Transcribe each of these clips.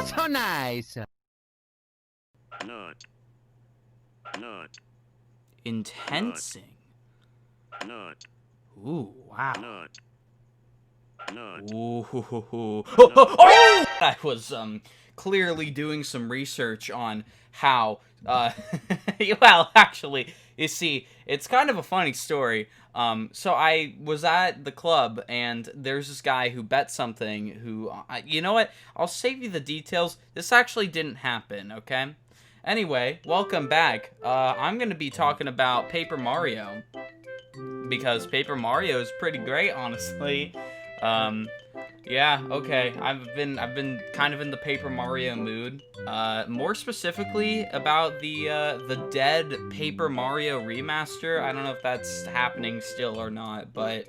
So nice. Nut. Nut. Intensing. Nut. Ooh, wow. Nut. Nut. Ooh, oh! I was clearly doing some research on how well, actually, you see, it's kind of a funny story. So I was at the club, and there's this guy who bet something who, you know what? I'll save you the details. This actually didn't happen, okay? Anyway, welcome back. I'm going to be talking about Paper Mario, because Paper Mario is pretty great, honestly. Yeah, okay. I've been kind of in the Paper Mario mood. More specifically about the dead Paper Mario remaster. I don't know if that's happening still or not, but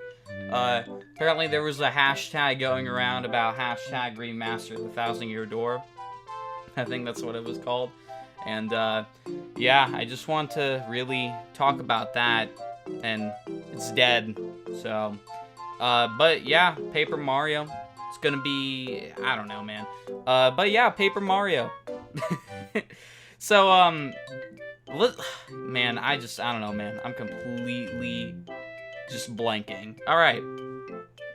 apparently there was a hashtag going around about hashtag remaster the Thousand Year Door. I think that's what it was called. And yeah, I just want to really talk about that, and it's dead. So but yeah, Paper Mario. It's gonna be, I don't know, man. But yeah, Paper Mario. So, man, I don't know, man. I'm completely just blanking. Alright.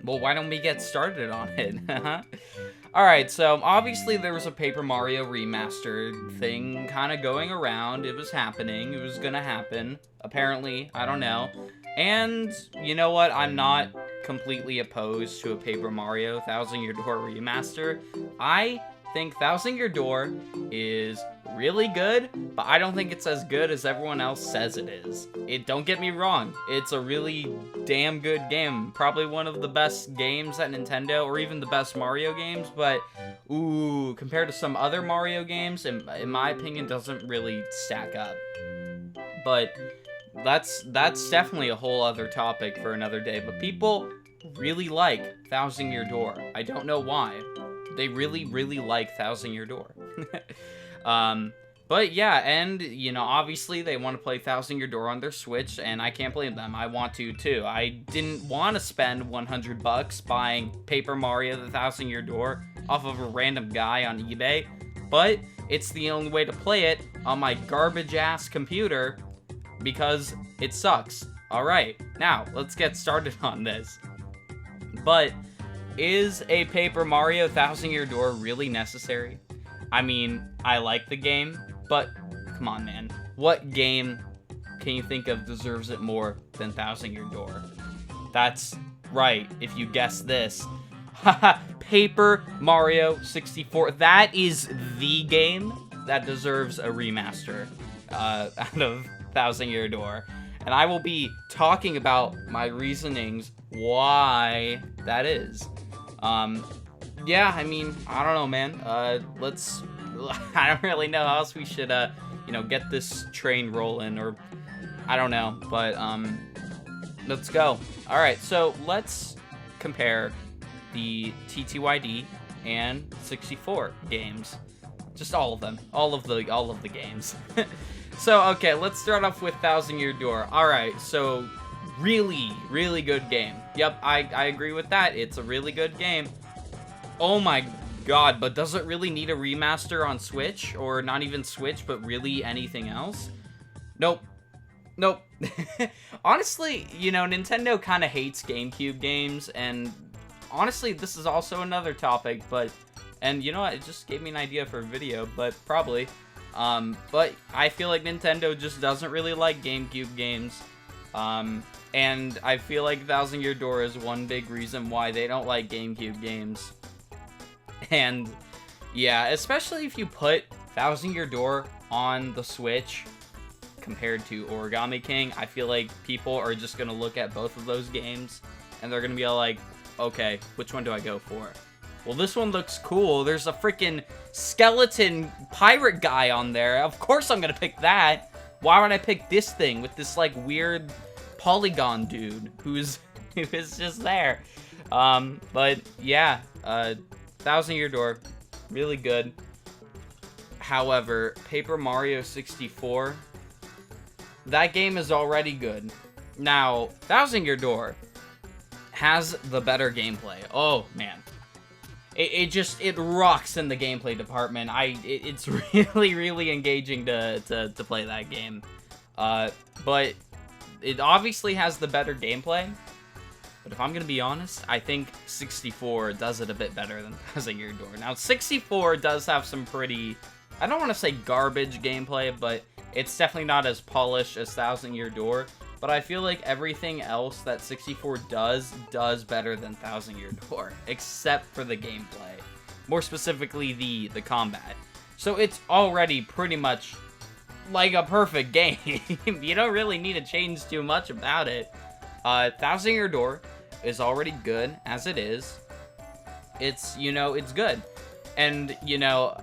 Well, why don't we get started on it? Alright, so obviously there was a Paper Mario remastered thing kind of going around. It was happening. It was gonna happen. Apparently, I don't know. And you know what? I'm not completely opposed to a Paper Mario Thousand Year Door remaster. I think Thousand Year Door is really good, but I don't think it's as good as everyone else says it is. Don't get me wrong, it's a really damn good game. Probably one of the best games at Nintendo, or even the best Mario games, but ooh, compared to some other Mario games, in my opinion, doesn't really stack up. But that's definitely a whole other topic for another day. But people really like Thousand Year Door. I don't know why. They really, really like Thousand Year Door. But yeah, and, you know, obviously they want to play Thousand Year Door on their Switch, and I can't blame them. I want to, too. I didn't want to spend $100 buying Paper Mario the Thousand Year Door off of a random guy on eBay, but it's the only way to play it on my garbage-ass computer, because it sucks. Alright, now, let's get started on this. But, is a Paper Mario Thousand Year Door really necessary? I mean, I like the game, but come on, man. What game can you think of deserves it more than Thousand Year Door? That's right, if you guess this. Haha, Paper Mario 64. That is the game that deserves a remaster out of Thousand Year Door. And I will be talking about my reasonings why that is. Yeah, I mean, I don't know, man. Let's... I don't really know how else we should, you know, get this train rolling, or... I don't know, but, let's go. Alright, so let's compare the TTYD and 64 games. Just all of them. All of the games. So, okay, let's start off with Thousand Year Door. Alright, so, really, really good game. Yep, I agree with that. It's a really good game. Oh my god, but does it really need a remaster on Switch? Or not even Switch, but really anything else? Nope. Nope. Honestly, you know, Nintendo kind of hates GameCube games, and honestly, this is also another topic, but... And you know what, it just gave me an idea for a video, but probably... but I feel like Nintendo just doesn't really like GameCube games, and I feel like Thousand Year Door is one big reason why they don't like GameCube games. And yeah, especially if you put Thousand Year Door on the Switch compared to Origami King, I feel like people are just gonna look at both of those games and they're gonna be all like, okay, which one do I go for? Well, this one looks cool. There's a freaking skeleton pirate guy on there. Of course I'm gonna pick that. Why would I pick this thing with this, like, weird polygon dude who is just there? But, yeah, Thousand Year Door, really good. However, Paper Mario 64, that game is already good. Now, Thousand Year Door has the better gameplay. Oh, man. it rocks in the gameplay department. It's really, really engaging to play that game. But it obviously has the better gameplay. But if I'm gonna be honest, I think 64 does it a bit better than Thousand Year Door. Now, 64 does have some pretty, I don't want to say garbage gameplay, but it's definitely not as polished as Thousand Year Door. But I feel like everything else that 64 does better than Thousand Year Door, except for the gameplay. More specifically, the combat. So it's already pretty much like a perfect game. You don't really need to change too much about it. Thousand Year Door is already good as it is. It's, you know, it's good. And, you know,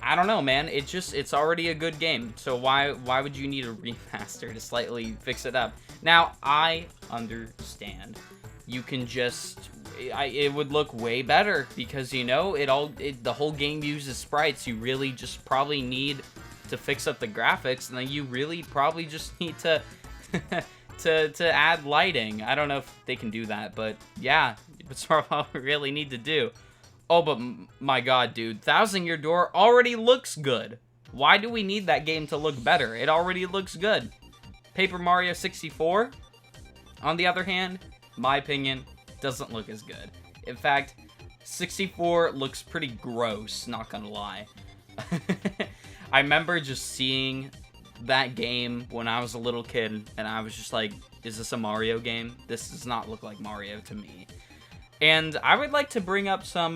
I don't know, man. It's already a good game. So why would you need a remaster to slightly fix it up? Now, I understand. You can just, it would look way better because, you know, the whole game uses sprites. You really just probably need to fix up the graphics, and then you really probably just need to to add lighting. I don't know if they can do that, but yeah, it's all we really need to do. Oh, but my god, dude, Thousand Year Door already looks good. Why do we need that game to look better? It already looks good. Paper Mario 64, on the other hand, my opinion, doesn't look as good. In fact, 64 looks pretty gross, not gonna lie. I remember just seeing that game when I was a little kid, and I was just like, is this a Mario game? This does not look like Mario to me. And I would like to bring up some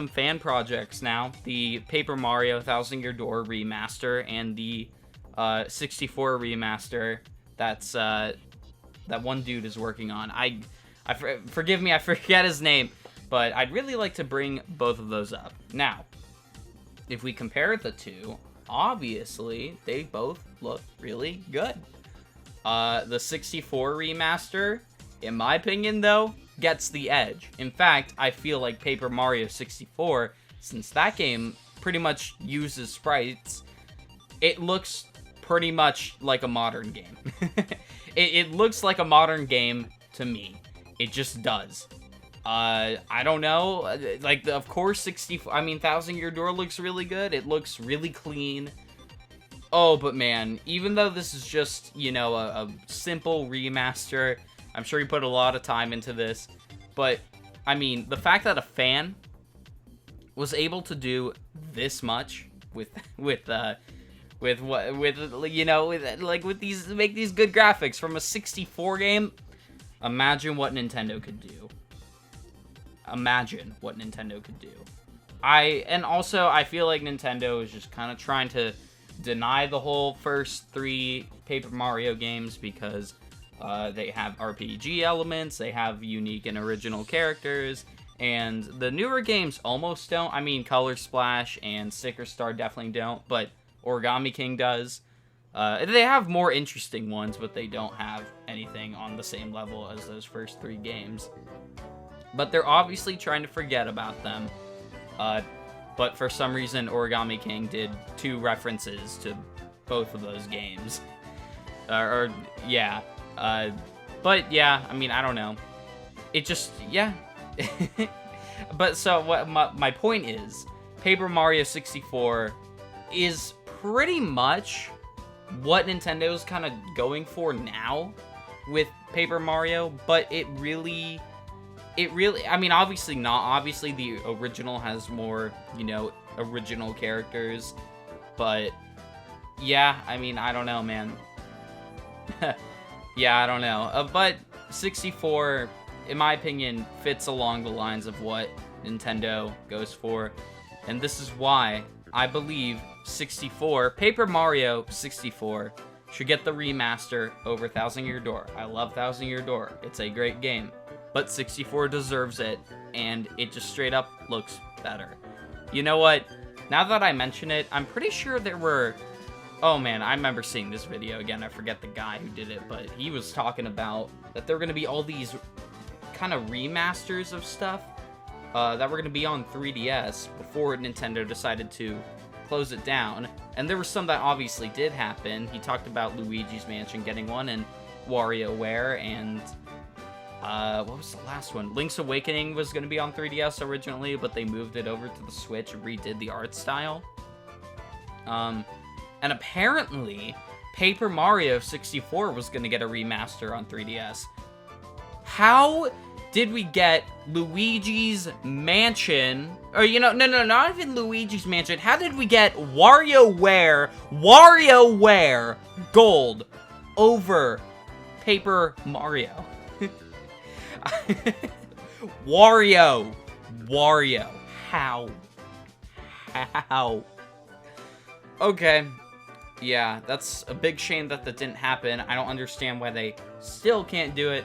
fan projects now. The Paper Mario Thousand Year Door remaster and the 64 remaster that's that one dude is working on. Forgive me, I forget his name, but I'd really like to bring both of those up. Now, if we compare the two, obviously, they both look really good. The 64 remaster, in my opinion, though, gets the edge. In fact, I feel like Paper Mario 64, since that game pretty much uses sprites, it looks pretty much like a modern game. It looks like a modern game to me. It just does. I don't know, like, of course, 64, I mean, Thousand Year Door looks really good, it looks really clean. Oh, but man, even though this is just, you know, a simple remaster, I'm sure you put a lot of time into this, but, I mean, the fact that a fan was able to do this much with you know, with these, make these good graphics from a 64 game, imagine what Nintendo could do. Imagine what Nintendo could do. And also, I feel like Nintendo is just kind of trying to deny the whole first 3 Paper Mario games because they have RPG elements, they have unique and original characters, and the newer games almost don't. I mean, Color Splash and Sticker Star definitely don't, but Origami King does. They have more interesting ones, but they don't have anything on the same level as those first 3 games. But they're obviously trying to forget about them. But for some reason, Origami King did 2 references to both of those games. Yeah. But yeah, I mean, I don't know. It just, yeah. But so what my point is, Paper Mario 64 is pretty much what Nintendo's kind of going for now with Paper Mario, but it really, I mean, obviously not. Obviously, the original has more, you know, original characters. But, yeah, I mean, I don't know, man. Yeah, I don't know. But 64, in my opinion, fits along the lines of what Nintendo goes for. And this is why I believe 64, Paper Mario 64, should get the remaster over Thousand Year Door. I love Thousand Year Door. It's a great game. But 64 deserves it, and it just straight up looks better. You know what? Now that I mention it, I'm pretty sure there were... Oh man, I remember seeing this video again. I forget the guy who did it, but he was talking about that there were going to be all these kind of remasters of stuff that were going to be on 3DS before Nintendo decided to close it down. And there were some that obviously did happen. He talked about Luigi's Mansion getting one, and WarioWare, and What was the last one? Link's Awakening was going to be on 3DS originally, but they moved it over to the Switch and redid the art style. And apparently, Paper Mario 64 was going to get a remaster on 3DS. How did we get Luigi's Mansion? Or, no, not even Luigi's Mansion. How did we get WarioWare Gold over Paper Mario? Wario. How? Okay. Yeah, that's a big shame that didn't happen. I don't understand why they still can't do it,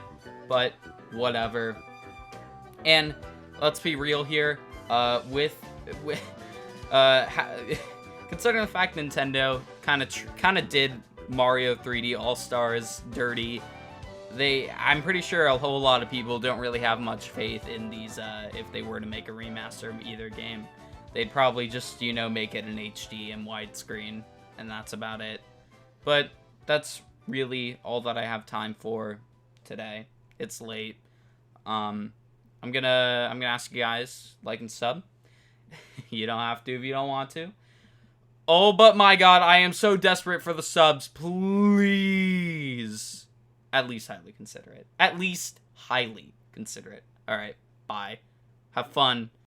but whatever. And let's be real here. Considering the fact Nintendo kind of did Mario 3D All-Stars dirty, I'm pretty sure a whole lot of people don't really have much faith in these. If they were to make a remaster of either game, they'd probably just make it in HD and widescreen, and that's about it. But that's really all that I have time for today. It's late. I'm gonna ask you guys, like and sub. You don't have to if you don't want to. Oh, but my God, I am so desperate for the subs. Please. At least highly consider it. All right, bye. Have fun.